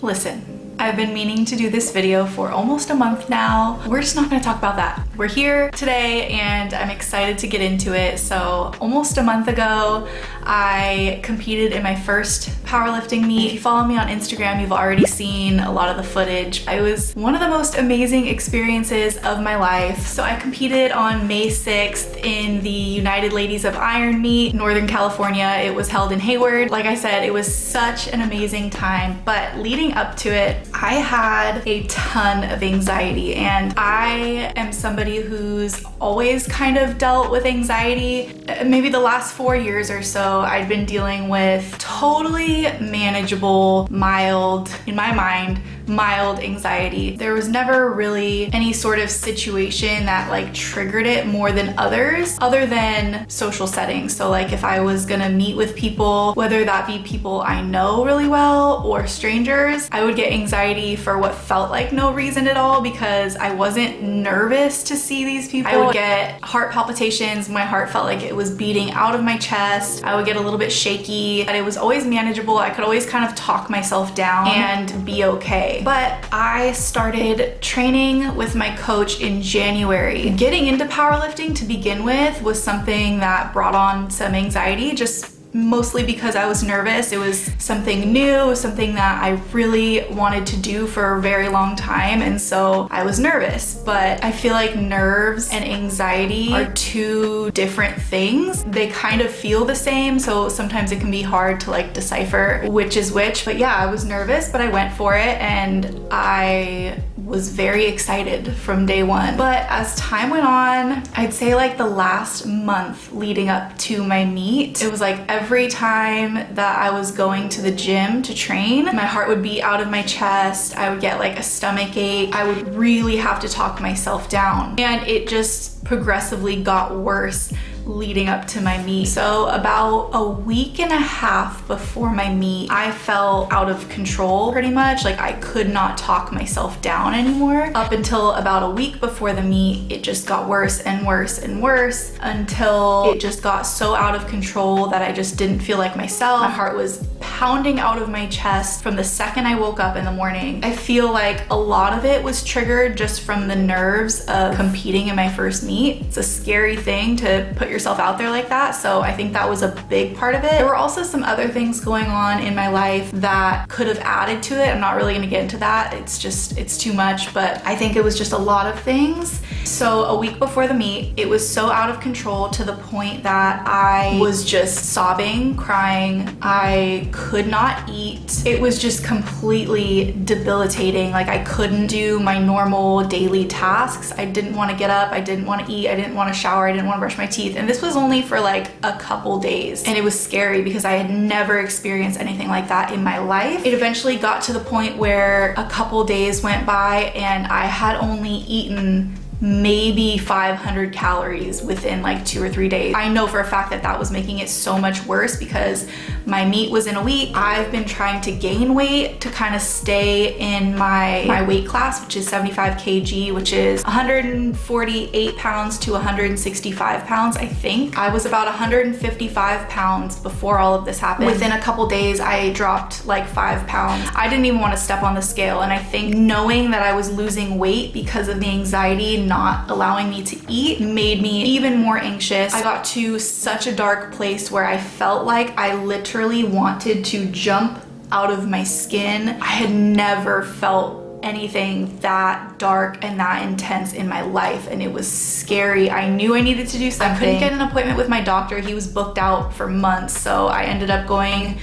Listen, I've been meaning to do this video for almost a month now. We're just not gonna talk about that. We're here today and I'm excited to get into it. So almost a month ago, I competed in my first powerlifting meet. If you follow me on Instagram, you've already seen a lot of the footage. It was one of the most amazing experiences of my life. So I competed on May 6th in the United Ladies of Iron meet, Northern California. It was held in Hayward. Like I said, it was such an amazing time, but leading up to it, I had a ton of anxiety, and I am somebody who's always kind of dealt with anxiety. Maybe the last 4 years or so, I'd been dealing with totally manageable, mild, in my mind, mild anxiety. There was never really any sort of situation that like triggered it more than others, other than social settings. So like if I was gonna meet with people, whether that be people I know really well or strangers, I would get anxiety for what felt like no reason at all because I wasn't nervous to see these people. I would get heart palpitations. My heart felt like it was beating out of my chest. I would get a little bit shaky, but it was always manageable. I could always kind of talk myself down and be okay. But I started training with my coach in January. Getting into powerlifting to begin with was something that brought on some anxiety, just mostly because I was nervous. It was something new, something that I really wanted to do for a very long time, and so I was nervous. But I feel like nerves and anxiety are two different things. They kind of feel the same, so sometimes it can be hard to like decipher which is which. But yeah, I was nervous, but I went for it, and I was very excited from day one. But as time went on, I'd say like the last month leading up to my meet, it was like every time that I was going to the gym to train, my heart would beat out of my chest. I would get like a stomach ache. I would really have to talk myself down. And it just progressively got worse leading up to my meet. So about a week and a half before my meet, I felt out of control pretty much. Like I could not talk myself down anymore. Up until about a week before the meet, it just got worse and worse and worse until it just got so out of control that I just didn't feel like myself. My heart was pounding out of my chest from the second I woke up in the morning. I feel like a lot of it was triggered just from the nerves of competing in my first meet. It's a scary thing to put yourself out there like that, so I think that was a big part of it. There were also some other things going on in my life that could have added to it. I'm not really gonna get into that. It's too much, but I think it was just a lot of things. So a week before the meet, it was so out of control to the point that I was just sobbing, crying. I could not eat. It was just completely debilitating. Like I couldn't do my normal daily tasks. I didn't want to get up. I didn't want to eat. I didn't want to shower. I didn't want to brush my teeth. And this was only for like a couple days. And it was scary because I had never experienced anything like that in my life. It eventually got to the point where a couple days went by and I had only eaten maybe 500 calories within like 2 or 3 days. I know for a fact that that was making it so much worse because my meet was in a week. I've been trying to gain weight to kind of stay in my weight class, which is 75 kg, which is 148 pounds to 165 pounds, I think. I was about 155 pounds before all of this happened. Within a couple days, I dropped like 5 pounds. I didn't even want to step on the scale, and I think knowing that I was losing weight because of the anxiety not allowing me to eat made me even more anxious. I got to such a dark place where I felt like I literally wanted to jump out of my skin. I had never felt anything that dark and that intense in my life, and it was scary. I knew I needed to do something. I couldn't get an appointment with my doctor. He was booked out for months, so I ended up going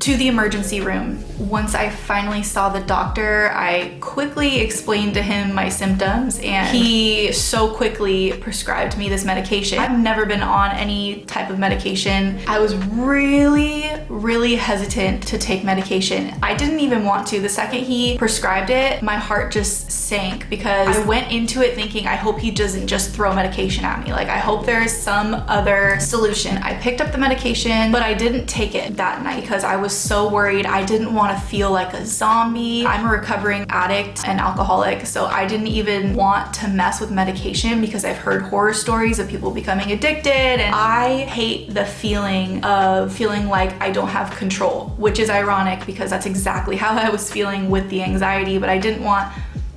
to the emergency room. Once I finally saw the doctor, I quickly explained to him my symptoms, and he so quickly prescribed me this medication. I've never been on any type of medication. I was really hesitant to take medication. I didn't even want to. The second he prescribed it, my heart just sank because I went into it thinking, I hope he doesn't just throw medication at me. Like, I hope there's some other solution. I picked up the medication, but I didn't take it that night because I was so worried. I didn't want to feel like a zombie. I'm a recovering addict and alcoholic, so I didn't even want to mess with medication because I've heard horror stories of people becoming addicted, and I hate the feeling of feeling like I don't have control, which is ironic because that's exactly how I was feeling with the anxiety, but I didn't want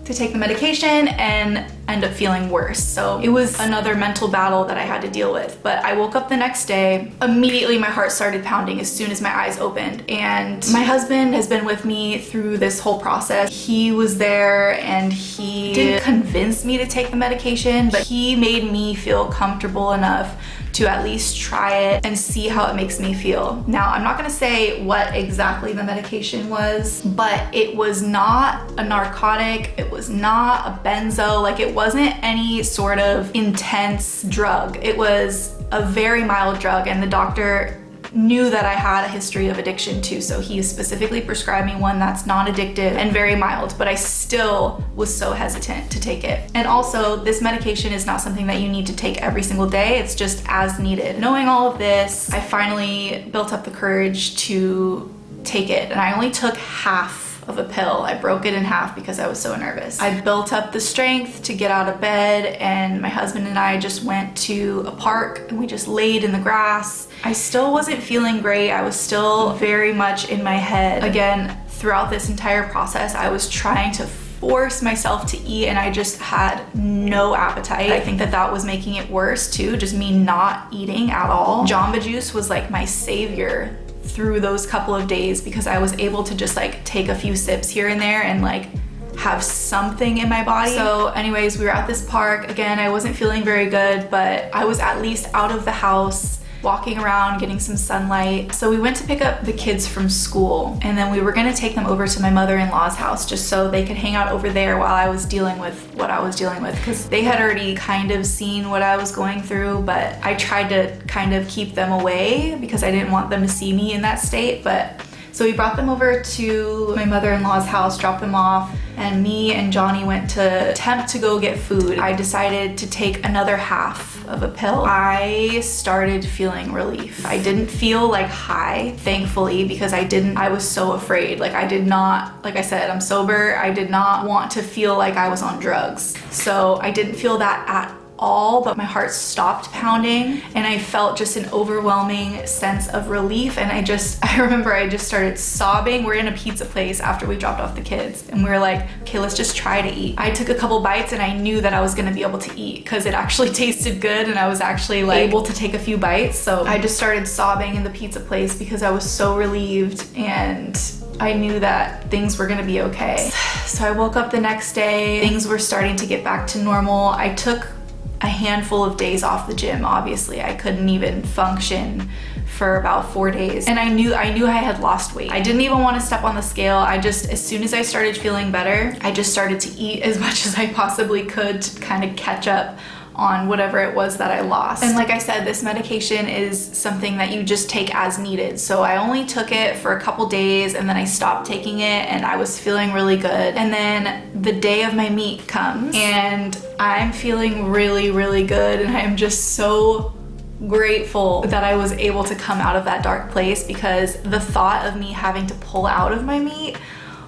to take the medication and end up feeling worse. So it was another mental battle that I had to deal with. But I woke up the next day, immediately my heart started pounding as soon as my eyes opened. And my husband has been with me through this whole process. He was there and he didn't convince me to take the medication, but he made me feel comfortable enough to at least try it and see how it makes me feel. Now, I'm not gonna say what exactly the medication was, but it was not a narcotic, it was not a benzo, like it wasn't any sort of intense drug. It was a very mild drug, and the doctor knew that I had a history of addiction too, so he specifically prescribed me one that's non-addictive and very mild, but I still was so hesitant to take it. And also, this medication is not something that you need to take every single day, it's just as needed. Knowing all of this, I finally built up the courage to take it, and I only took half of a pill. I broke it in half because I was so nervous. I built up the strength to get out of bed, and my husband and I just went to a park and we just laid in the grass. I still wasn't feeling great. I was still very much in my head. Again, throughout this entire process, I was trying to force myself to eat and I just had no appetite. I think that that was making it worse too, just me not eating at all. Jamba Juice was like my savior through those couple of days because I was able to just like take a few sips here and there and like have something in my body. So anyways, we were at this park. Again, I wasn't feeling very good, but I was at least out of the house, walking around, getting some sunlight. So we went to pick up the kids from school, and then we were gonna take them over to my mother-in-law's house just so they could hang out over there while I was dealing with what I was dealing with, because they had already kind of seen what I was going through, but I tried to kind of keep them away because I didn't want them to see me in that state. But so we brought them over to my mother-in-law's house, dropped them off, and me and Johnny went to attempt to go get food. I decided to take another half of a pill. I started feeling relief. I didn't feel like high, thankfully, because I was so afraid. Like I did not, like I said, I'm sober. I did not want to feel like I was on drugs. So I didn't feel that at all, but my heart stopped pounding and I felt just an overwhelming sense of relief. And I remember I just started sobbing. We're in a pizza place after we dropped off the kids and we were like, okay, let's just try to eat. I took a couple bites and I knew that I was gonna be able to eat because it actually tasted good and I was actually like able to take a few bites. So I just started sobbing in the pizza place because I was so relieved and I knew that things were gonna be okay. So I woke up the next day, things were starting to get back to normal. I took a handful of days off the gym. Obviously, I couldn't even function for about 4 days. And I knew I had lost weight. I didn't even want to step on the scale. As soon as I started feeling better, I just started to eat as much as I possibly could to kind of catch up on whatever it was that I lost. And like I said, this medication is something that you just take as needed. So I only took it for a couple days and then I stopped taking it and I was feeling really good. And then the day of my meet comes and I'm feeling really good, and I am just so grateful that I was able to come out of that dark place, because the thought of me having to pull out of my meet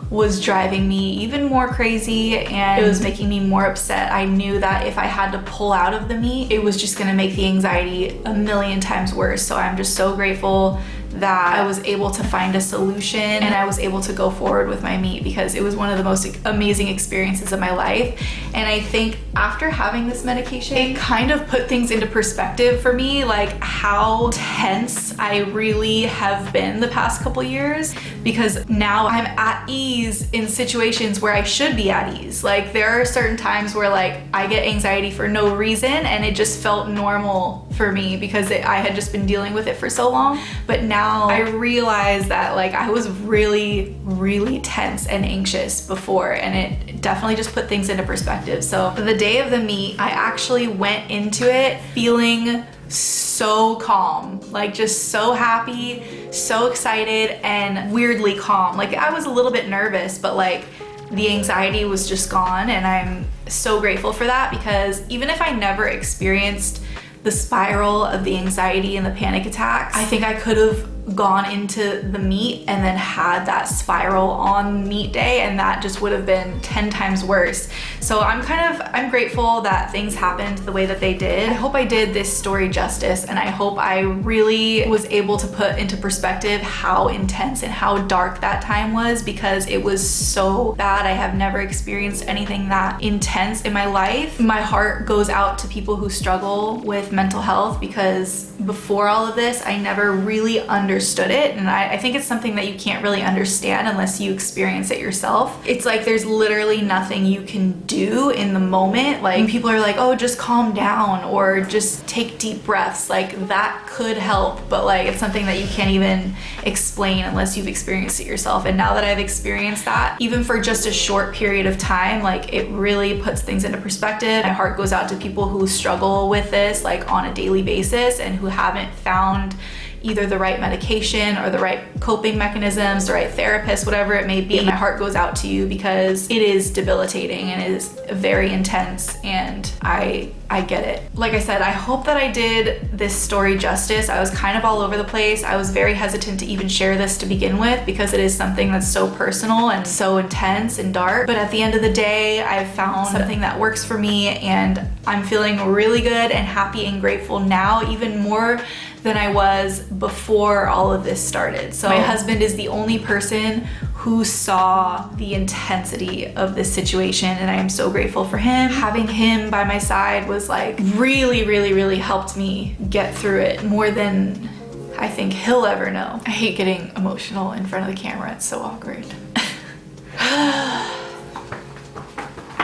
was driving me even more crazy and it was making me more upset. I knew that if I had to pull out of the meet, it was just gonna make the anxiety a million times worse. So I'm just so grateful that I was able to find a solution and I was able to go forward with my meet, because it was one of the most amazing experiences of my life. And I think after having this medication, it kind of put things into perspective for me, like how tense I really have been the past couple years, because now I'm at ease in situations where I should be at ease. Like there are certain times where like I get anxiety for no reason and it just felt normal for me because I had just been dealing with it for so long. But now I realize that like I was really, really tense and anxious before, and it definitely just put things into perspective. So the day of the meet, I actually went into it feeling so calm, like just so happy, so excited, and weirdly calm. Like I was a little bit nervous, but like the anxiety was just gone, and I'm so grateful for that, because even if I never experienced the spiral of the anxiety and the panic attacks, I think I could have gone into the meet and then had that spiral on meet day, and that just would have been 10 times worse. So I'm grateful that things happened the way that they did. I hope I did this story justice, and I hope I really was able to put into perspective how intense and how dark that time was, because it was so bad. I have never experienced anything that intense in my life. My heart goes out to people who struggle with mental health, because before all of this, I never really understood it, and I think it's something that you can't really understand unless you experience it yourself. It's like there's literally nothing you can do in the moment. Like people are like, oh, just calm down or just take deep breaths. Like that could help, but like it's something that you can't even explain unless you've experienced it yourself. And now that I've experienced that, even for just a short period of time, like it really puts things into perspective. My heart goes out to people who struggle with this like on a daily basis and who haven't found either the right medication or the right coping mechanisms, the right therapist, whatever it may be. My heart goes out to you, because it is debilitating and it is very intense, and I get it. Like I said, I hope that I did this story justice. I was kind of all over the place. I was very hesitant to even share this to begin with, because it is something that's so personal and so intense and dark. But at the end of the day, I've found something that works for me, and I'm feeling really good and happy and grateful now, even more than I was before all of this started. So my husband is the only person who saw the intensity of this situation, and I am so grateful for him. Having him by my side was like really, really, really helped me get through it more than I think he'll ever know. I hate getting emotional in front of the camera. It's so awkward.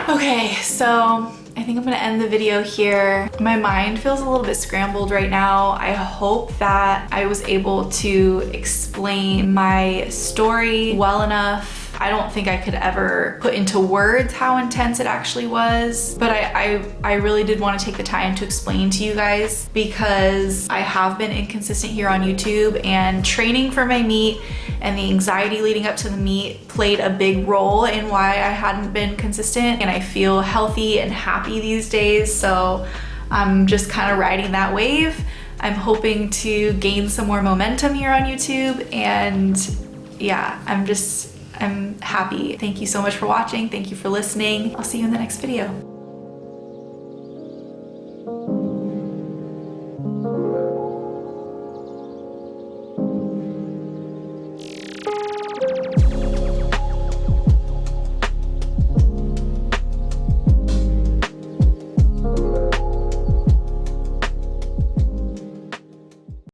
Okay, so I think I'm gonna end the video here. My mind feels a little bit scrambled right now. I hope that I was able to explain my story well enough. I don't think I could ever put into words how intense it actually was, but I really did want to take the time to explain to you guys, because I have been inconsistent here on YouTube, and training for my meet and the anxiety leading up to the meet played a big role in why I hadn't been consistent, and I feel healthy and happy these days. So I'm just kind of riding that wave. I'm hoping to gain some more momentum here on YouTube, and yeah, I'm happy. Thank you so much for watching. Thank you for listening. I'll see you in the next video.